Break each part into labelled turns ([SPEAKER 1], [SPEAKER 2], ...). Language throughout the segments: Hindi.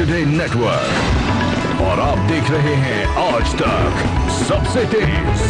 [SPEAKER 1] टुडे नेटवर्क और आप देख रहे हैं आज तक सबसे तेज।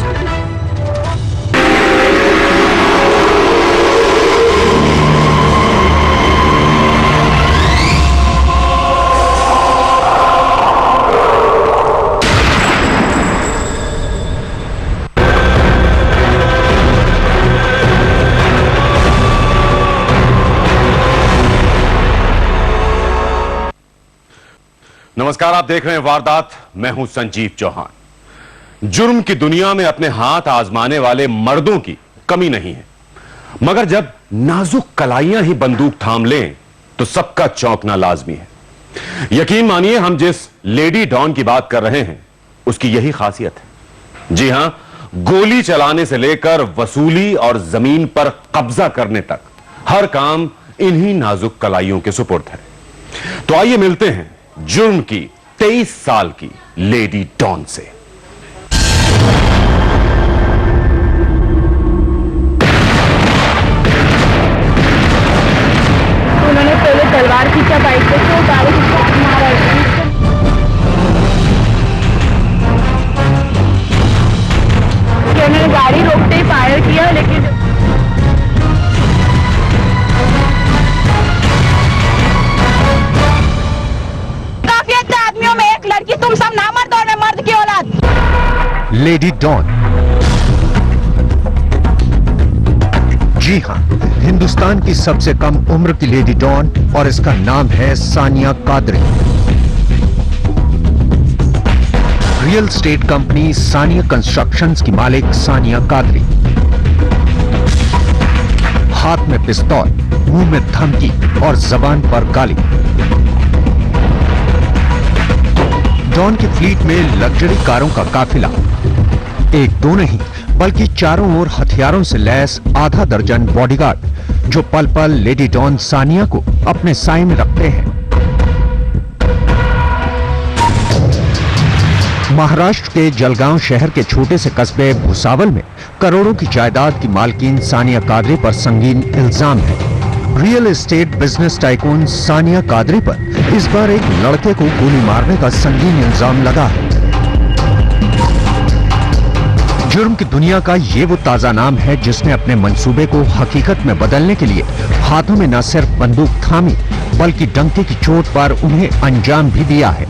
[SPEAKER 2] नमस्कार, आप देख रहे हैं वारदात। मैं हूं संजीव चौहान। जुर्म की दुनिया में अपने हाथ आजमाने वाले मर्दों की कमी नहीं है, मगर जब नाजुक कलाइयां ही बंदूक थाम लें तो सबका चौंकना लाजमी है। यकीन मानिए, हम जिस लेडी डॉन की बात कर रहे हैं उसकी यही खासियत है। जी हां, गोली चलाने से लेकर वसूली और जमीन पर कब्जा करने तक हर काम इन्हीं नाजुक कलाइयों के सुपुर्द है। तो आइए मिलते हैं जुर्म की 23 साल की लेडी डॉन से।
[SPEAKER 3] उन्होंने पहले तलवार खींचा बाइक पे, तो गाड़ी मारा। उन्होंने गाड़ी रोकते ही फायर किया, लेकिन आदमियों में एक लड़की, तुम सब नामर्द और मैं मर्द की औलाद।
[SPEAKER 4] Lady don. जी हां, हिंदुस्तान की सबसे कम उम्र की लेडी डॉन, और इसका नाम है Sania Qadri. Real estate company Sania constructions की मालिक सानिया कादरी। हाथ में पिस्तौल, मुंह में धमकी और जबान पर गाली। डॉन की फ्लीट में लग्जरी कारों का काफिला, एक दो नहीं बल्कि चारों ओर हथियारों से लैस आधा दर्जन बॉडीगार्ड, जो पल पल लेडी डॉन सानिया को अपने साए में रखते हैं। महाराष्ट्र के जलगांव शहर के छोटे से कस्बे भुसावल में करोड़ों की जायदाद की मालकिन सानिया कादरी पर संगीन इल्जाम है। Real estate business tycoon Sania Qadri पर इस बार एक लड़के को गोली मारने का संगीन इल्जाम लगा है। जुर्म की दुनिया का ये वो ताजा नाम है जिसने अपने मंसूबे को हकीकत में बदलने के लिए हाथों में न सिर्फ बंदूक थामी, बल्कि डंके की चोट पर उन्हें अंजाम भी दिया है।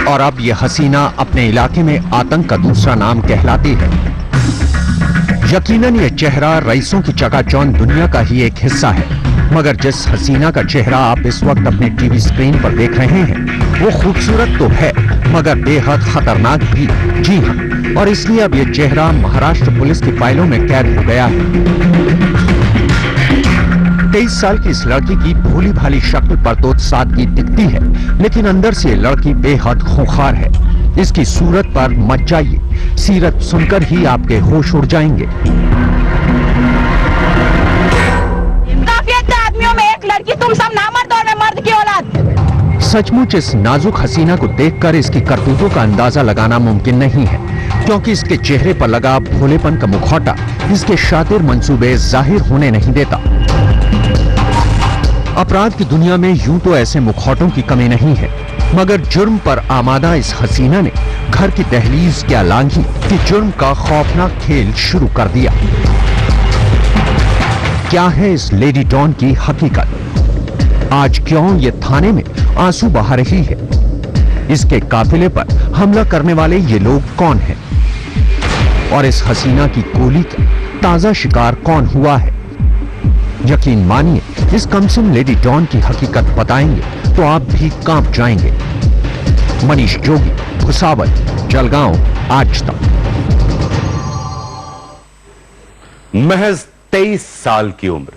[SPEAKER 4] और अब यह हसीना अपने इलाके में आतंक का दूसरा नाम कहलाती है। यकीनन यह चेहरा रईसों की चकाचौंध दुनिया का ही एक हिस्सा है, मगर जिस हसीना का चेहरा आप इस वक्त अपने टीवी स्क्रीन पर देख रहे हैं वो खूबसूरत तो है, मगर बेहद खतरनाक भी। जी हां, और इसलिए अब यह चेहरा महाराष्ट्र पुलिस की फाइलों में कैद हो गया है। 23 साल की इस लड़की की भोली भाली शक्ल पर तो सादगी दिखती है, लेकिन अंदर से लड़की बेहद खूंखार है। इसकी सूरत पर मत जाइए, सीरत सुनकर ही आपके होश उड़ जाएंगे।
[SPEAKER 3] काफियत है आदमियों में एक लड़की, तुम सब नामर्द और मैं मर्द की औलाद।
[SPEAKER 4] सचमुच इस नाजुक हसीना को देखकर इसकी करतूतों का अंदाजा लगाना मुमकिन नहीं है, क्योंकि इसके चेहरे पर लगा भोलेपन का मुखौटा इसके शातिर मंसूबे जाहिर होने नहीं देता। अपराध की दुनिया में यूं तो ऐसे मुखौटों की कमी नहीं है, मगर जुर्म पर आमादा इस हसीना ने घर की दहलीज क्या लांघी कि जुर्म का खौफनाक खेल शुरू कर दिया। क्या है इस लेडी डॉन की हकीकत? आज क्यों ये थाने में आंसू बहा रही है? इसके काफिले पर हमला करने वाले ये लोग कौन हैं? और इस हसीना की गोली का ताजा शिकार कौन हुआ है? यकीन मानिए, इस कमसिन लेडी डॉन की हकीकत बताएंगे तो आप भी कांप जाएंगे। मनीष जोगी, भुसावल, जलगांव, आज तक।
[SPEAKER 2] महज 23 साल की उम्र,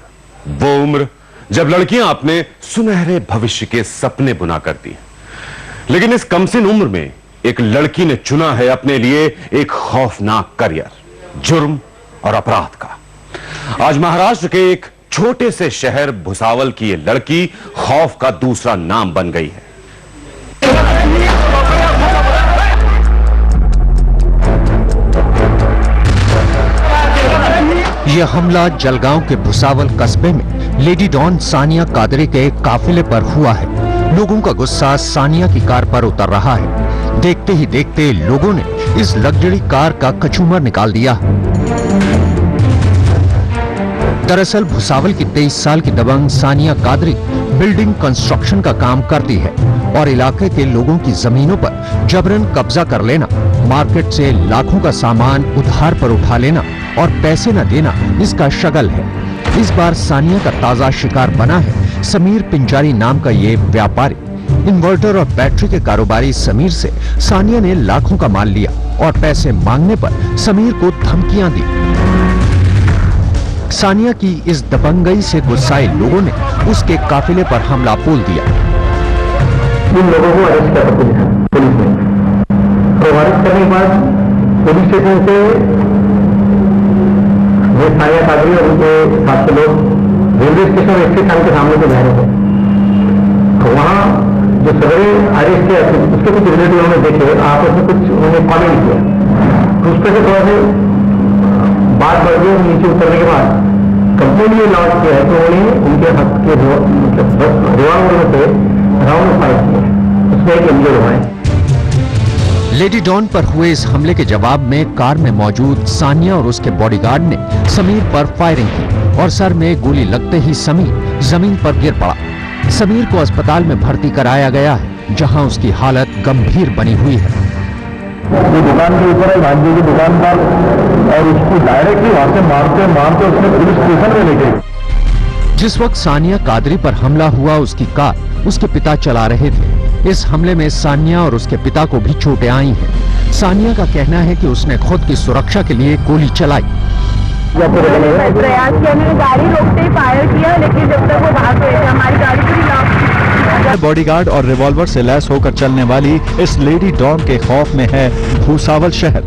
[SPEAKER 2] वो उम्र जब लड़कियां अपने सुनहरे भविष्य के सपने बुना करती हैं। लेकिन इस कमसिन उम्र में एक लड़की ने चुना है अपने लिए एक खौफनाक करियर, जुर्म और अपराध का। आज महाराष्ट्र के एक छोटे से शहर भुसावल की ये लड़की खौफ का दूसरा नाम बन गई है।
[SPEAKER 4] यह हमला जलगांव के भुसावल कस्बे में लेडी डॉन सानिया कादरी के काफिले पर हुआ है। लोगों का गुस्सा सानिया की कार पर उतर रहा है। देखते ही देखते लोगों ने इस लग्जरी कार का कचूमर निकाल दिया। दरअसल भुसावल की 23 साल की दबंग सानिया कादरी बिल्डिंग कंस्ट्रक्शन का काम करती है और इलाके के लोगों की जमीनों पर जबरन कब्जा कर लेना, मार्केट से लाखों का सामान उधार पर उठा लेना और पैसे न देना इसका शगल है। इस बार सानिया का ताजा शिकार बना है समीर पिंजारी नाम का ये व्यापारी। इन्वर्टर और बैटरी के कारोबारी समीर से सानिया ने लाखों का माल लिया और पैसे मांगने पर समीर को धमकियां दी। सानिया की इस दबंगई से गुस्साए लोगों ने उसके काफिले पर हमला बोल दिया।
[SPEAKER 5] इन लोगों को अरेस्ट किया पुलिस ने। तो अरेस्ट करने के बाद पुलिस स्टेशन से सानिया कादरी और उनके साथ के लोग रेलवे स्टेशन और एक्सिस के सामने से जा रहे थे। तो वहाँ जो सवेरे अरेस्ट किया उसके कुछ रिलेटिव ने देखे, आपस में कुछ उन्होंने कॉमेंट किया, तो उस पर से थोड़ा सा बात बढ़ गई। नीचे उतरने के बाद कंप्लेंट ये लॉन्च किया है कि उन्होंने उनके हक के रिवॉल्वर में से राउंड फायर किए, उसमें एक इंजर्ड हुआ है।
[SPEAKER 4] लेडी डॉन पर हुए इस हमले के जवाब में कार में मौजूद सानिया और उसके बॉडीगार्ड ने समीर पर फायरिंग की और सर में गोली लगते ही समीर जमीन पर गिर पड़ा। समीर को अस्पताल में भर्ती कराया गया है, जहां उसकी हालत गंभीर बनी हुई है।
[SPEAKER 5] ये दुकान के ऊपर है भाग्य की दुकान पर, और उसको डायरेक्टली वहां से मारते उसने पुलिस स्टेशन में लेके।
[SPEAKER 4] जिस वक्त सानिया कादरी पर हमला हुआ उसकी कार उसके पिता चला रहे थे। इस हमले में सानिया और उसके पिता को भी चोटें आई हैं। सानिया का कहना है कि उसने खुद की सुरक्षा के लिए गोली चलाई।
[SPEAKER 3] प्रयास किया, मैंने गाड़ी रोकते ही फायर किया, लेकिन जब तक वो भाग गए थे हमारी गाड़ी को भी
[SPEAKER 6] बॉडीगार्ड और रिवॉल्वर से लैस होकर चलने वाली इस लेडी डॉन के खौफ में है भुसावल शहर।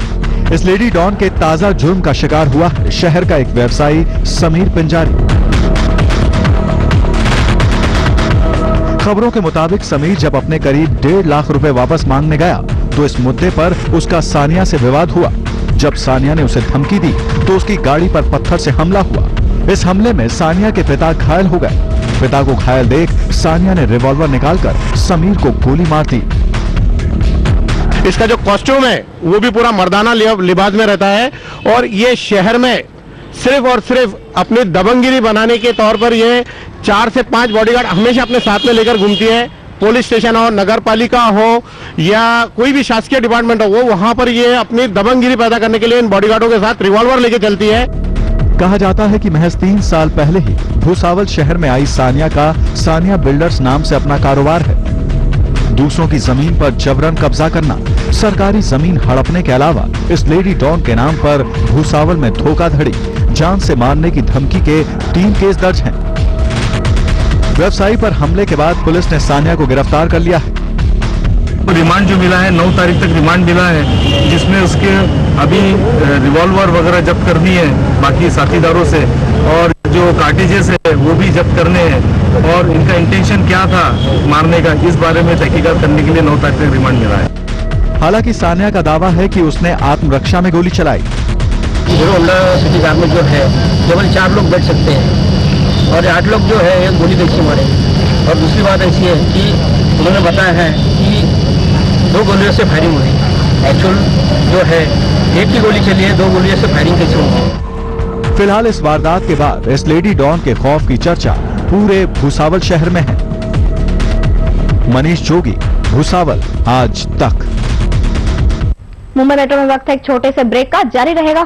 [SPEAKER 6] इस लेडी डॉन के ताजा जुर्म का शिकार हुआ शहर का एक व्यवसायी समीर पिंजारी। खबरों के मुताबिक समीर जब अपने करीब 1.5 लाख रुपए वापस मांगने गया तो इस मुद्दे पर उसका सानिया से विवाद हुआ। जब सानिया ने उसे धमकी दी तो उसकी गाड़ी पर पत्थर से हमला हुआ। इस हमले में सानिया के पिता घायल हो गए। पिता को घायल देख सानिया ने रिवॉल्वर निकालकर समीर को गोली मार दी।
[SPEAKER 7] इसका जो कॉस्ट्यूम है वो भी पूरा मर्दाना लिबास में रहता है और ये शहर में सिर्फ और सिर्फ अपनी दबंगगिरी बनाने के तौर पर ये 4 से 5 बॉडीगार्ड हमेशा अपने साथ में लेकर घूमती है। पुलिस स्टेशन हो, नगर पालिका हो या कोई भी शासकीय डिपार्टमेंट हो, वो वहां पर ये अपनी दबंगगिरी पैदा करने के लिए इन बॉडीगार्डों के साथ रिवॉल्वर लेके चलती है।
[SPEAKER 6] कहा जाता है कि महज 3 साल पहले ही भुसावल शहर में आई सानिया का सानिया बिल्डर्स नाम से अपना कारोबार है। दूसरों की जमीन पर जबरन कब्जा करना, सरकारी जमीन हड़पने के अलावा इस लेडी डॉन के नाम पर भुसावल में धोखाधड़ी, जान से मारने की धमकी के 3 केस दर्ज हैं। व्यवसायी पर हमले के बाद पुलिस ने सानिया को गिरफ्तार कर लिया है।
[SPEAKER 8] रिमांड जो मिला है 9 तारीख तक रिमांड मिला है, जिसमें उसके अभी रिवॉल्वर वगैरह जब्त करनी है बाकी साथीदारों से, और जो कार्टिजेस है वो भी जब्त करने हैं, और इनका इंटेंशन क्या था मारने का, इस बारे में तहकीकात करने के लिए 9 तारीख तक रिमांड मिला है।
[SPEAKER 6] हालांकि सानिया का दावा है कि उसने आत्मरक्षा में गोली चलाई।
[SPEAKER 5] हीरो होंडा सिटी कार में जो है केवल 4 लोग बैठ सकते हैं और 8 लोग जो है एक गोली देखी मारे। और दूसरी बात ऐसी है कि उन्होंने बताया है कि 2 गोलियों से फायरिंग हुई। एक्चुअल जो है एक ही गोली चली है, 2 गोलियों से फायरिंग कैसे हुई।
[SPEAKER 6] फिलहाल इस वारदात के बाद इस लेडी डॉन के खौफ की चर्चा पूरे भुसावल शहर में है। मनीष जोगी, भुसावल आज तक।
[SPEAKER 3] मुंबई मेट्रो में वक्त है एक छोटे से ब्रेक का, जारी रहेगा।